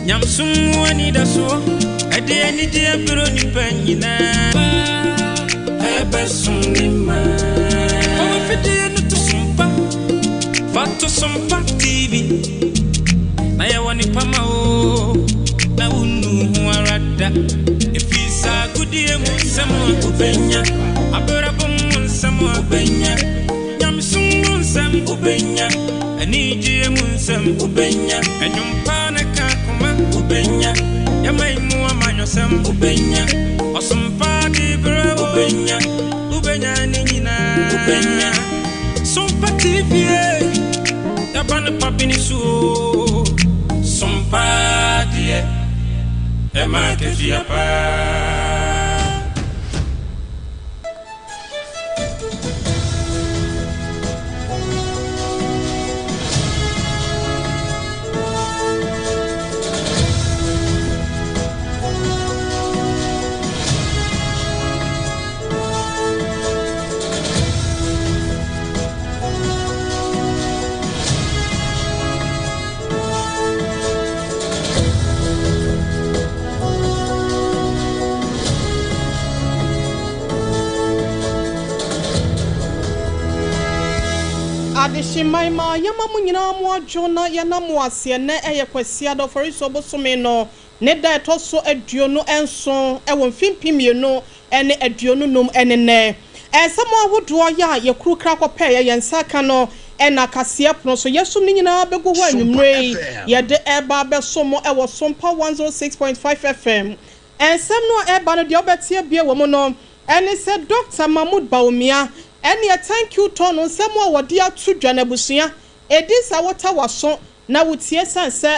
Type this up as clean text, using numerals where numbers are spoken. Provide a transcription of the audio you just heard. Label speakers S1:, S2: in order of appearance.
S1: Nyamsum wani da so ade ani dia bro ni panyina ebe sunima o fide no to Sompa fato Sompa TV na ya wani pama o na unu hu arada efisa gudie mu nsamo obenya abrabo mu nsamo obenya nyamsum mu nsamo obenya ani die mu nsamo obenya enumpa na kakoma obenya yamai mu amanyo sam obenya Sompa di bro obenya obenya ni nyina obenya Sompa TV yabana papini su Sompa die ema kefia pa
S2: Adishimaima yamamu nyina mu adwona yanamu ase ne kwasi do for so bosome no ne da etoso aduonu enso ewo mfimpimienu ene aduonu num ene ne ensamo ahodo ya yakuru kra kope ye nsaka no ena kase pono so yesum ni nyina begu ho anwumre ye de eba besomo ewo Sompa 106.5Fm ensam no eba no de obetie bie wo mu no ene se Dr. Mahmoud Baumia eni thank you to no nsemo wodi atu dwana busua edisa wota waso na wutie sanse